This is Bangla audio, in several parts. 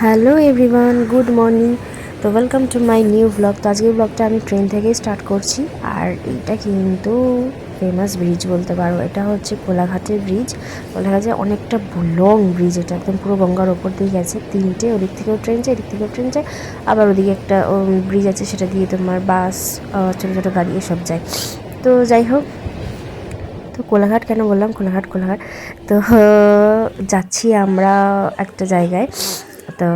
Hello everyone, good morning. তো welcome to my new blog. তো আজকের ব্লগটা আমি ট্রেন থেকেই স্টার্ট করছি। আর এইটা কিন্তু ফেমাস ব্রিজ বলতে পারো। এটা হচ্ছে কোলাঘাটের ব্রিজ। কোলাঘাটে অনেকটা লং ব্রিজ, এটা একদম পুরো গঙ্গার ওপর দিয়ে গেছে। তিনটে, ওদিক থেকেও ট্রেন যায়, এদিক থেকেও ট্রেন যায়, আবার ওদিকে একটা ব্রিজ আছে, সেটা দিয়ে তোমার বাস, ছোটো ছোটো গাড়ি এসব যায়। তো যাই হোক, তো কোলাঘাট কেন বললাম, কোলাঘাট তো যাচ্ছি আমরা একটা জায়গায়। তো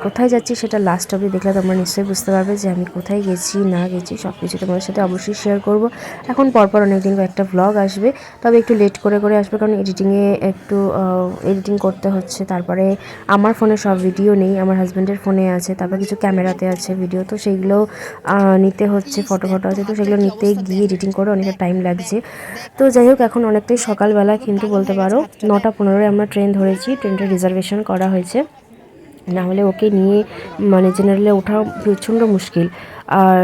কোথায় যাচ্ছি সেটা লাস্ট অবধি দেখলে তোমরা নিশ্চয়ই বুঝতে পারবে যে আমি কোথায় গেছি না গেছি সব কিছু তোমাদের সাথে অবশ্যই শেয়ার করব। এখন পরপর অনেক দিন একটা ভ্লগ আসবে, তবে একটু লেট করে করে আসবে, কারণ একটু এডিটিং করতে হচ্ছে। তারপরে আমার ফোনে সব ভিডিও নেই, আমার হাজব্যান্ডের ফোনে আছে, তারপর কিছু ক্যামেরাতে আছে ভিডিও, তো সেইগুলো নিতে হচ্ছে, ফটো আছে, তো সেগুলো নিতে গিয়ে এডিটিং করে অনেকটা টাইম লাগছে। তো যাই হোক, এখন অনেকটাই সকালবেলা, কিন্তু বলতে পারো 9:15 আমরা ট্রেন ধরেছি। ট্রেনটা রিজার্ভেশন করা হয়েছে, না হলে ওকে নিয়ে মানে জেনারেলে ওঠা প্রচণ্ড মুশকিল। আর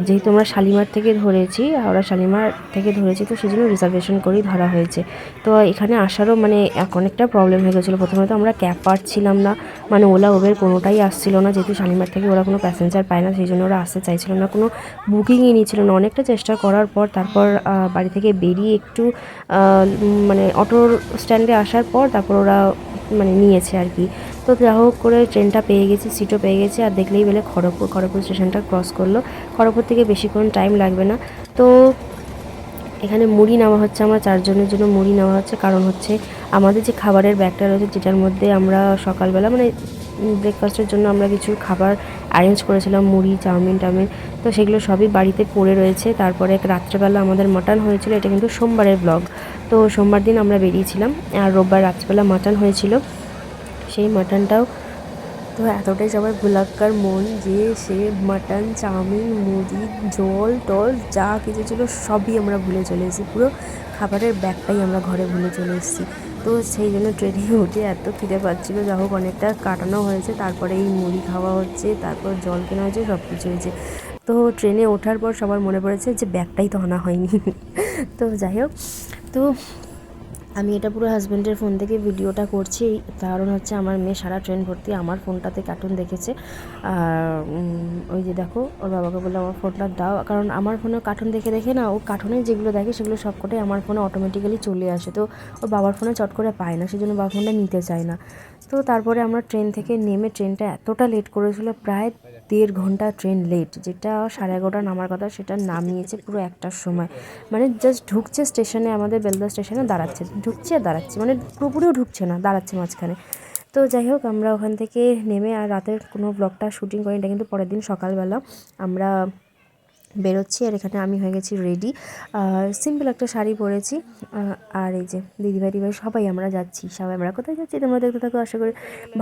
যেহেতু আমরা শালিমার থেকে ধরেছি, হাওড়া শালিমার থেকে ধরেছি, তো সেই জন্য রিজার্ভেশন করেই ধরা হয়েছে। তো এখানে আসারও মানে অনেকটা প্রবলেম হয়ে গেছিলো। প্রথমে তো আমরা ক্যাব পাচ্ছিলাম না, মানে ওলা উবের কোনোটাই আসছিল না, যেহেতু শালিমার থেকে ওরা কোনো প্যাসেঞ্জার পায় না, সেই জন্য ওরা আসতে চাইছিল না, কোনো বুকিংই নিচ্ছিল না। অনেকটা চেষ্টা করার পর তারপর বাড়ি থেকে বেরিয়ে একটু মানে অটোর স্ট্যান্ডে আসার পর তারপর ওরা মানে নিয়েছে আর কি। তো যা হোক করে ট্রেনটা পেয়ে গেছি, সিটও পেয়ে গেছি। আর দেখলেই বলে খড়গপুর স্টেশনটা ক্রস করলো। খড়গপুর থেকে বেশিক্ষণ টাইম লাগবে না। তো এখানে মুড়ি নেওয়া হচ্ছে, আমরা 4 জনের জন্য মুড়ি নেওয়া হচ্ছে, কারণ হচ্ছে আমাদের যে খাবারের ব্যাগটা রয়েছে, যেটার মধ্যে আমরা সকালবেলা মানে ব্রেকফাস্টের জন্য আমরা কিছু খাবার অ্যারেঞ্জ করেছিলাম, মুড়ি, চাউমিন টাউমিন, তো সেগুলো সবই বাড়িতে পড়ে রয়েছে। তারপরে রাত্রেবেলা আমাদের মাটন হয়েছিল, এটা কিন্তু সোমবারের ব্লগ। তো সোমবার দিন আমরা বেরিয়েছিলাম, আর রোববার রাত্রেবেলা মাটন হয়েছিল। সেই মাটনটাও তো এতটাই সবাই ভুলাক্কার মন যে সে মাটন, চাউমিন, মুড়ি, জল টল যা কিছু ছিল সবই আমরা ভুলে চলে এসেছি। পুরো খাবারের ব্যাগটাই আমরা ঘরে ভুলে চলে এসেছি। তো সেই জন্য ট্রেনে উঠে এত খিদে পাচ্ছিলো, যা হোক অনেকটা কাটানো হয়েছে। তারপরে এই মুড়ি খাওয়া হচ্ছে, তারপর জল কেনা হয়েছে, সব কিছু হয়েছে। তো ট্রেনে ওঠার পর সবার মনে পড়েছে যে ব্যাগটাই তো আনা হয়নি। তো যাই হোক, তো আমি এটা পুরো হাজব্যান্ডের ফোন থেকে ভিডিওটা করছি, কারণ হচ্ছে আমার মেয়ে সারা ট্রেন ভর্তি আমার ফোনটাতে কার্টুন দেখেছে। আর ওই যে দেখো, ওর বাবাকে বললো আমার ফোনটা দাও, কারণ আমার ফোনে কার্টুন দেখে দেখে না, ও কার্টুনে যেগুলো দেখে সেগুলো সবকটাই আমার ফোনে অটোমেটিক্যালি চলে আসে। তো ওর বাবার ফোনে চট করে পায় না, সেই জন্য বাবার ফোনটা নিতে চায় না। তো তারপরে আমরা ট্রেন থেকে নেমে, ট্রেনটা এতটা লেট করেছিল, প্রায় 1.5 ঘন্টা ট্রেন লেট। যেটা 11:30 নামার কথা, সেটা নামিয়েছে পুরো 1টার সময়। মানে জাস্ট ঢুকছে স্টেশনে, আমাদের বেলদা স্টেশনে দাঁড়াচ্ছে, ঢুকছে আর দাঁড়াচ্ছে, মানে পুরোপুরিও ঢুকছে না, দাঁড়াচ্ছে মাঝখানে। তো যাই হোক, আমরা ওখান থেকে নেমে আর রাতের কোনো ব্লগটা শ্যুটিং করি, এটা কিন্তু পরের দিন সকালবেলা আমরা বেরোচ্ছি। আর এখানে আমি হয়ে গেছি রেডি, আর সিম্পল একটা শাড়ি পরেছি। আর এই যে দিদিভাই সবাই আমরা যাচ্ছি। সবাই আমরা কোথায় যাচ্ছি তোমরা দেখতে থাকো, আশা করি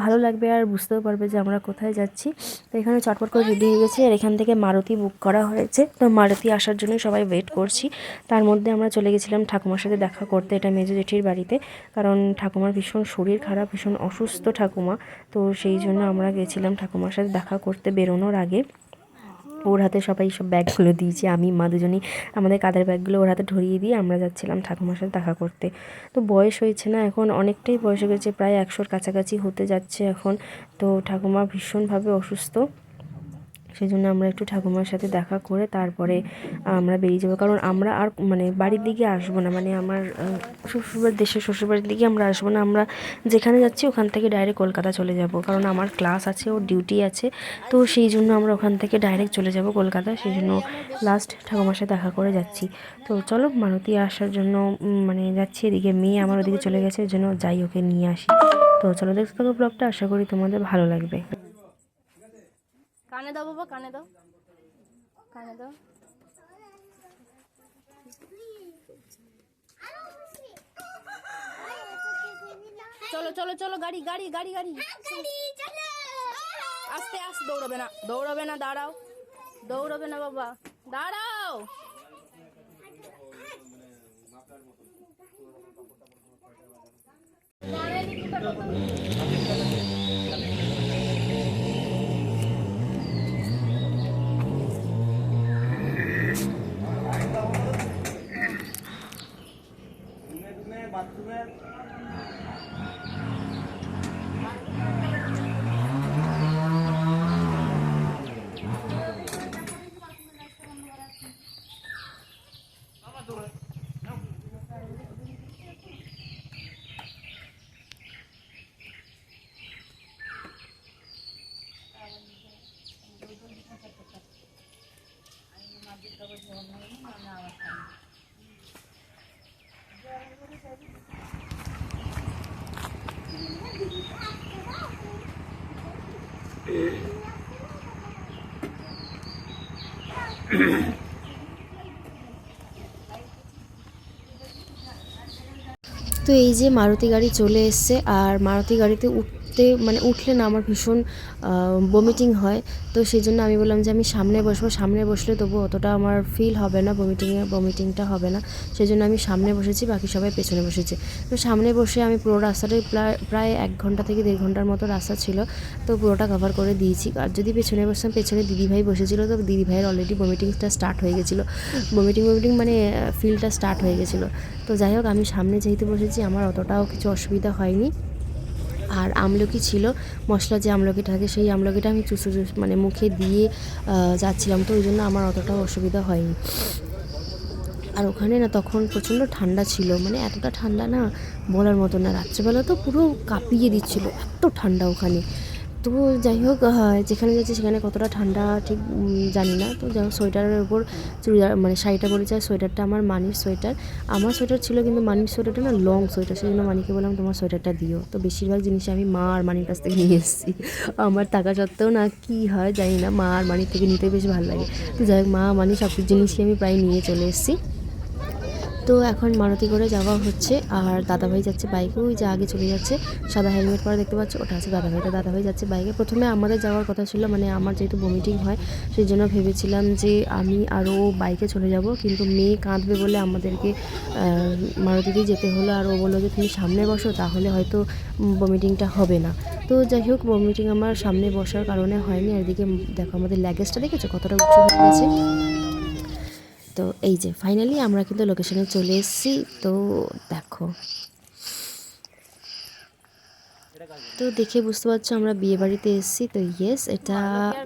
ভালো লাগবে আর বুঝতেও পারবে যে আমরা কোথায় যাচ্ছি। তো এখানে চটপট করে রেডি হয়ে গেছি, আর এখান থেকে মারুতি বুক করা হয়েছে। তো মারুতি আসার জন্য সবাই ওয়েট করছি। তার মধ্যে আমরা চলে গেছিলাম ঠাকুমার সাথে দেখা করতে, এটা মেজো জেঠির বাড়িতে, কারণ ঠাকুমার ভীষণ শরীর খারাপ, ভীষণ অসুস্থ ঠাকুমা। তো সেই জন্য আমরা গেছিলাম ঠাকুমার সাথে দেখা করতে বেরোনোর আগে। ওর হাতে সবাই সব ব্যাগগুলো দিয়েছি, আমি মা দুজনেই আমাদের কাঁধের ব্যাগগুলো ওর হাতে ধরিয়ে দিয়ে আমরা যাচ্ছিলাম ঠাকুমার সাথে দেখা করতে। তো বয়স হয়েছে না, এখন অনেকটাই বয়স হয়ে গেছে, প্রায় 100-র কাছাকাছি হতে যাচ্ছে এখন। তো ঠাকুমা ভীষণভাবে অসুস্থ, সেই জন্য আমরা একটু ঠাকুমার সাথে দেখা করে তারপরে আমরা বেরিয়ে যাবো। কারণ আমরা আর মানে বাড়ির দিকে আসবো না, মানে আমার শ্বশুরবাড়ির দিকে আমরা আসবো না। আমরা যেখানে যাচ্ছি ওখান থেকে ডাইরেক্ট কলকাতা চলে যাব, কারণ আমার ক্লাস আছে, ওর ডিউটি আছে। তো সেই জন্য আমরা ওখান থেকে ডাইরেক্ট চলে যাব কলকাতা, সেই জন্য লাস্ট ঠাকুমার সাথে দেখা করে যাচ্ছি। তো চলো, মারুতি আসার জন্য মানে যাচ্ছি, এদিকে মেয়ে আমার ওদিকে চলে গেছে, ওই জন্য যাই ওকে নিয়ে আসি। তো চলো দেখতে থাকো ব্লগটা, আশা করি তোমাদের ভালো লাগবে। কানে দাও বাবা, কানে দাও, কানে দাও। চলো চলো চলো, গাড়ি গাড়ি গাড়ি গাড়ি, আস্তে আস্তে, দৌড়াবে না, দৌড়াবে না, দাঁড়াও, দৌড়াবে না বাবা, দাঁড়াও। তো এই যে মারুতি গাড়ি চলে এসছে, আর মারুতি গাড়িতে উঠলে না আমার ভীষণ বমিটিং হয়। তো সেই জন্য আমি বললাম যে আমি সামনে বসবো, সামনে বসলে তবু অতটা আমার ফিল হবে না, বমিটিংটা হবে না। সেই জন্য আমি সামনে বসেছি, বাকি সবাই পেছনে বসেছে। তো সামনে বসে আমি পুরো রাস্তাটাই প্রায় 1 ঘন্টা থেকে 1.5 ঘন্টার মতো রাস্তা ছিল, তো পুরোটা কভার করে দিয়েছি। আর যদি পেছনে বসতাম, পেছনে দিদিভাই বসেছিল, তো দিদিভাইয়ের অলরেডি বমিটিংটা স্টার্ট হয়ে গেছিলো। বমিটিং মানে ফিলটা স্টার্ট হয়ে গেছিলো। তো যাই হোক, আমি সামনে যেহেতু বসেছি আমার অতটাও কিছু অসুবিধা হয়নি। আর আমলকি ছিল, মশলা যে আমলকিটা থাকে সেই আমলকিটা আমি মানে মুখে দিয়ে যাচ্ছিলাম, তো ওই জন্য আমার অতটাও অসুবিধা হয়নি। আর ওখানে না তখন প্রচণ্ড ঠান্ডা ছিল, মানে এতটা ঠান্ডা না বলার মতো না, রাত্রেবেলা তো পুরো কাঁপিয়ে দিচ্ছিল, এত ঠান্ডা ওখানে। তো যাই হোক, যেখানে যাচ্ছি সেখানে কতটা ঠান্ডা ঠিক জানি না। তো যাই হোক, সোয়েটারের উপর চুড়িদার মানে শাড়িটা পরেছে, আর সোয়েটারটা আমার মানির সোয়েটার। আমার সোয়েটার ছিল, কিন্তু মানির সোয়েটারটা না লং সোয়েটার, সেই জন্য মানিকে বললাম তোমার সোয়েটারটা দিও। তো বেশিরভাগ জিনিস আমি মা আর মানির কাছ থেকে নিয়ে এসেছি। আমার টাকা সত্ত্বেও না কী হয় জানি না, মা আর মানির থেকে নিতে বেশ ভালো লাগে। তো যাই হোক, মা মানি সব জিনিসই আমি প্রায় নিয়ে চলে এসেছি। তো এখন মারুতি করে যাওয়া হচ্ছে, আর দাদাভাই যাচ্ছে বাইকে, ওই যে আগে চলে যাচ্ছে, সাদা হেলমেট পরা দেখতে পাচ্ছ, ওটা আছে দাদাভাই। তো দাদাভাই যাচ্ছে বাইকে। প্রথমে আমাদের যাওয়ার কথা ছিল, মানে আমার যেহেতু বমিটিং হয় সেই জন্য ভেবেছিলাম যে আমি আরও বাইকে চলে যাব, কিন্তু মেয়ে কাঁদবে বলে আমাদেরকে মারুতিতেই যেতে হলো। আর ও বললো যে তুমি সামনে বসো, তাহলে হয়তো বমিটিংটা হবে না। তো যাই হোক, বমিটিং আমার সামনে বসার কারণে হয়নি। আর এদিকে দেখো আমাদের ল্যাগেজটা দেখেছো কতটা উঁচু হয়ে গেছে। তো এই যে ফাইনালি আমরা কিন্তু লোকেশনে চলে এসেছি। তো দেখো, তো দেখে বুঝতে পারছো আমরা বিয়ে বাড়িতে এসেছি। তো ইয়েস, এটা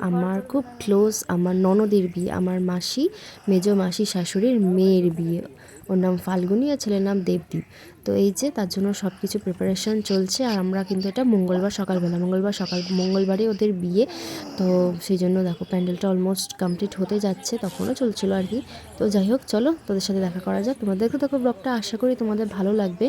আমার খুব ক্লোজ আমার ননদের বিয়ে, আমার মাসি, মেজো মাসি শাশুড়ির মেয়ের বিয়ে। ওর নাম ফাল্গুনি আর ছেলের নাম দেবদীপ। তো এই যে তার জন্য সব কিছু প্রিপারেশান চলছে। আর আমরা কিন্তু এটা মঙ্গলবারে ওদের বিয়ে। তো সেই জন্য দেখো প্যান্ডেলটা অলমোস্ট কমপ্লিট হতে যাচ্ছে, তখনও চলছিল আর কি। তো যাই হোক, চলো তোদের সাথে দেখা করা যাক। তোমাদেরকে দেখো ব্লগটা আশা করি তোমাদের ভালো লাগবে।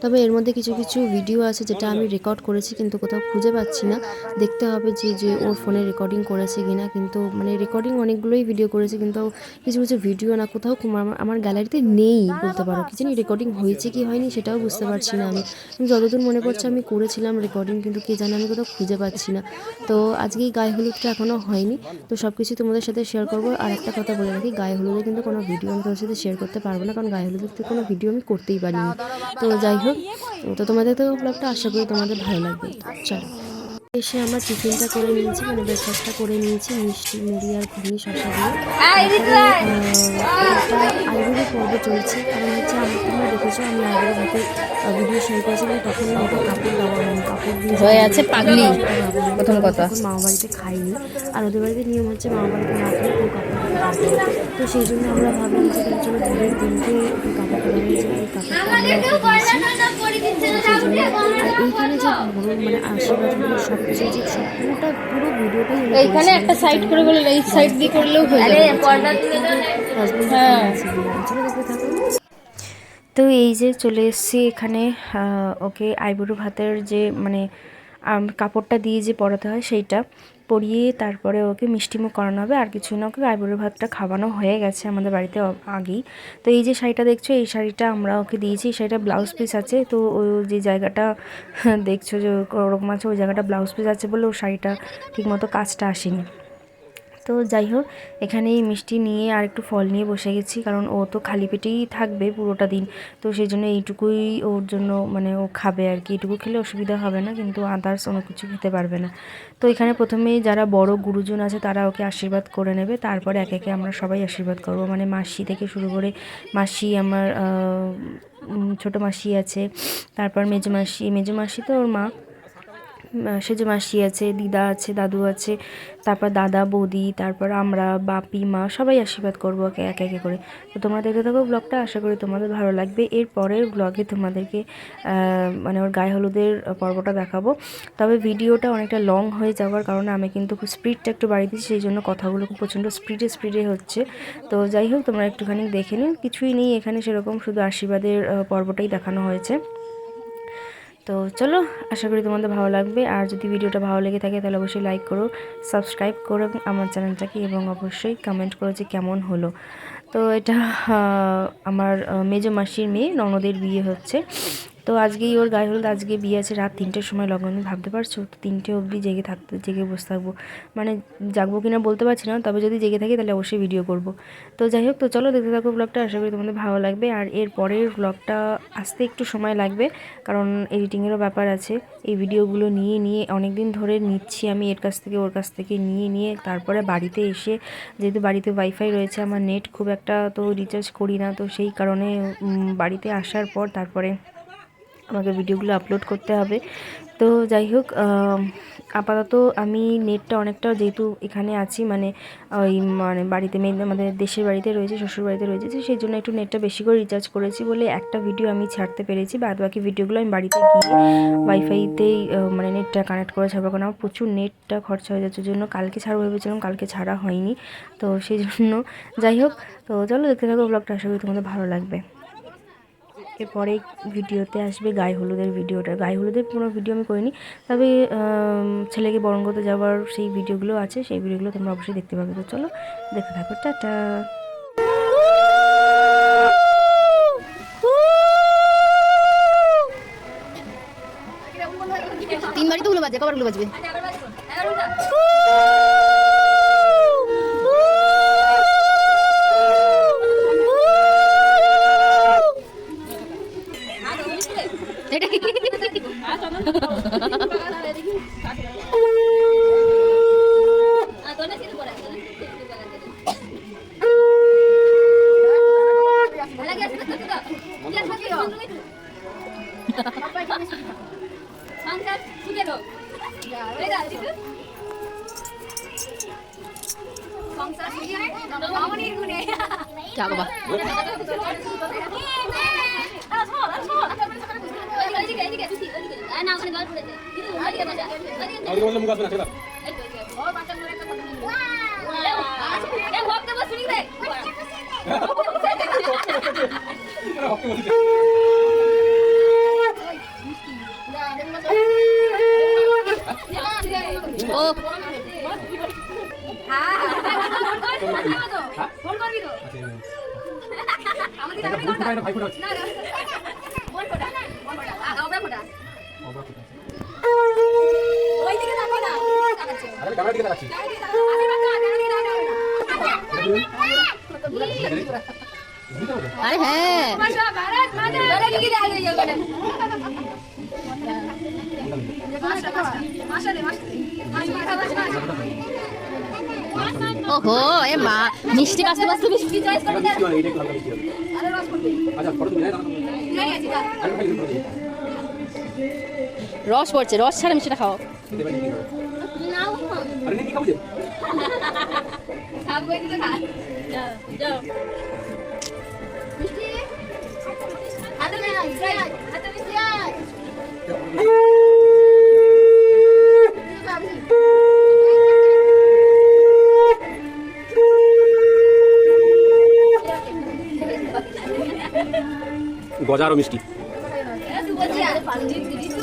তবে এর মধ্যে কিছু কিছু ভিডিও আছে যেটা আমি রেকর্ড করেছি, কিন্তু কোথাও খুঁজে পাচ্ছি না। দেখতে হবে যে ওর ফোনে রেকর্ডিং করেছে কিনা। কিন্তু মানে রেকর্ডিং অনেকগুলোই ভিডিও করেছে, কিন্তু কিছু কিছু ভিডিও না কোথাও আমার গ্যালারিতে নেই বলতে পারো। কি জানি রেকর্ডিং হয়েছে কি হয়নি সেটাও বুঝতে পারছি না আমি। যতদূর মনে পড়ছে আমি করেছিলাম রেকর্ডিং, কিন্তু কে জানে আমি কোথাও খুঁজে পাচ্ছি না। তো আজকেই গায়ে হলুদটা এখনও হয়নি, তো সব কিছু তোমাদের সাথে শেয়ার করবো। আর একটা কথা বলে রাখি, গায়ে হলুদে কিন্তু কোনো ভিডিও আমি তোমাদের সাথে শেয়ার করতে পারবো না, কারণ গায়ে হলুদের কোনো ভিডিও আমি করতেই পারিনি। তো যাই হোক, তো তোমাদের তো ব্লগটা আশা করি তোমাদের ভালো লাগবে। চলো, এসে আমরা টিফিনটা করে নিয়েছি, মানে ব্রেকফাস্টটা করে নিয়েছি, মিষ্টি মুড়ি আর ঘুগনি শসা দিয়ে। তারপরে একটা আইবুড়ো পর্ব চলছে, কারণ হচ্ছে তোমরা দেখেছো আমি আইবুড়ো ভাতে ভিডিও শেয়ার করেছিলাম, তখন ওকে কাপড় দেওয়া হয়নি, কাপড় দিয়ে হয়ে আছে পাগলি প্রথম কথা। তখন মামা বাড়িতে খাইনি। আর ওদের বাড়িতে নিয়ম হচ্ছে মামা বাড়িতে না খেলে কেউ কাপড় দিতে পারবে না। তো সেই জন্য আমরা ভাবলাম যে চলো বিয়ের দিনকে কাপড় পরানোর যে এই কাপড়টা আমরা ওকে দিয়েছি। সেই জন্য আর এইখানে যে মানে আশীর্বাদ সব কিছু যে পুরো ভিডিওটাই এইখানে একটা সাইড করে বলে এই সাইড দিয়ে করলেও হয়ে যাবে। তো এই যে চলে এসেছি এখানে, ওকে আইবুড়ো ভাতের যে মানে কাপড়টা দিয়ে যে পরাতে হয় সেইটা পরিয়ে তারপরে ওকে মিষ্টিমুখ করানো হবে, আর কিছু না। ওকে আইবুড়ো ভাতটা খাওয়ানো হয়ে গেছে আমাদের বাড়িতে আগেই। তো এই যে শাড়িটা দেখছো, এই শাড়িটা আমরা ওকে দিয়েছি। এই শাড়িটা ব্লাউজ পিস আছে, তো ও যে জায়গাটা দেখছো যে ওরকম আছে, ওই জায়গাটা ব্লাউজ পিস আছে বলে ও শাড়িটা ঠিকমতো কাজটা আসেনি। তো যাই হোক, এখানেই মিষ্টি নিয়ে আর একটু ফল নিয়ে বসে গেছি, কারণ ও তো খালি পেটেই থাকবে পুরোটা দিন। তো সেই জন্য এইটুকুই ওর জন্য মানে ও খাবে আর কি, এইটুকু খেলে অসুবিধা হবে না, কিন্তু আদার্স অন্য কিছু খেতে পারবে না। তো এখানে প্রথমেই যারা বড় গুরুজন আছে তারা ওকে আশীর্বাদ করে নেবে, তারপরে একে একে আমরা সবাই আশীর্বাদ করবো, মানে মাসি থেকে শুরু করে মাসি, আমার ছোটো মাসি আছে, তারপর মেজো মাসি তো ওর মা, সেজো মাসি আছে, দিদা আছে, দাদু আছে, তারপর দাদা বৌদি, তারপর আমরা বাপি মা সবাই আশীর্বাদ করবো একে একে করে। তো তোমরা দেখতে থাকো ব্লগটা, আশা করি তোমাদের ভালো লাগবে। এর পরের ব্লগে তোমাদেরকে মানে ওর গায়ে হলুদের পর্বটা দেখাবো। তবে ভিডিওটা অনেকটা লং হয়ে যাওয়ার কারণে আমি কিন্তু খুব স্পিডটা একটু বাড়িয়ে দিচ্ছি, সেই জন্য কথাগুলো খুব প্রচণ্ড স্পিডে হচ্ছে। তো যাই হোক, তোমরা একটুখানি দেখে নিন। কিছুই নেই এখানে সেরকম, শুধু আশীর্বাদের পর্বটাই দেখানো হয়েছে। তো চলো, আশা করি তোমাদের ভালো লাগবে। আর যদি ভিডিওটা ভালো লেগে থাকে তাহলে অবশ্যই লাইক করো, সাবস্ক্রাইব করো আমার চ্যানেলটাকে, এবং অবশ্যই কমেন্ট করো যে কেমন হলো। তো এটা আমার মেজো মাসির মেয়ে ননদের বিয়ে হচ্ছে। তো আজকেই ওর গায়ে হলুদ, আজকে বিয়ে আছে রাত 3টের সময় লগন, ভাবতে পারছো? তো 3টে অবধি জেগে বসে থাকবো, মানে জাগবো কিনা বলতে পারছি না, তবে যদি জেগে থাকি তাহলে অবশ্যই ভিডিও করব। তো যাই হোক, তো চলো দেখতে থাকো ব্লগটা, আশা করি তোমাদের ভালো লাগবে। আর এর পরের ব্লগটা আসতে একটু সময় লাগবে, কারণ এডিটিংয়েরও ব্যাপার আছে। এই ভিডিওগুলো নিয়ে অনেক দিন ধরে নিচ্ছি আমি, এর কাছ থেকে ওর কাছ থেকে নিয়ে তারপরে বাড়িতে এসে, যেহেতু বাড়িতে ওয়াইফাই রয়েছে, আমার নেট খুব একটা তো রিচার্জ করি না, তো সেই কারণে বাড়িতে আসার পর তারপরে আমাকে ভিডিওগুলো আপলোড করতে হবে। তো যাই হোক, আপাতত আমি নেটটা অনেকটা, যেহেতু এখানে আছি মানে ওই মানে বাড়িতে আমাদের দেশের বাড়িতে রয়েছে, শ্বশুর বাড়িতে রয়েছে, তো সেই জন্য একটু নেটটা বেশি করে রিচার্জ করেছি বলে একটা ভিডিও আমি ছাড়তে পেরেছি। বাদ বাকি ভিডিওগুলো আমি বাড়িতে গিয়ে ওয়াইফাইতেই মানে নেটটা কানেক্ট করে ছাড়বো, কারণ আমার প্রচুর নেটটা খরচা হয়ে যাচ্ছে, জন্য কালকে ছাড়বো ভেবেছিলাম, কালকে ছাড়া হয়নি। তো সেই জন্য যাই হোক, তো চলো দেখতে থাকো ব্লগটা, আশা করি তোমাদের ভালো লাগবে। এরপরে ভিডিওতে আসবে গায়ে হলুদের ভিডিওটা। গায়ে হলুদের কোনো ভিডিও আমি করিনি, তবে ছেলেকে বরণ করতে যাওয়ার সেই ভিডিওগুলো আছে, সেই ভিডিওগুলো তোমরা অবশ্যই দেখতে পাবে। তো চলো দেখতে থাকো, টাটা। 3 বারই তো গুলো বাজে, কবার গুলো বাজবে? এটা কি? যা বাবা, ও আরে হ্যাঁ, ওহো এ মা, মিষ্টি বাঁচতে বাঁচতে মিষ্টি চয়েস করে দেন। রস পড়ছে, রস ছাড়া মিষ্টিটা খাও। গজা আরো মিষ্টি। ঋতু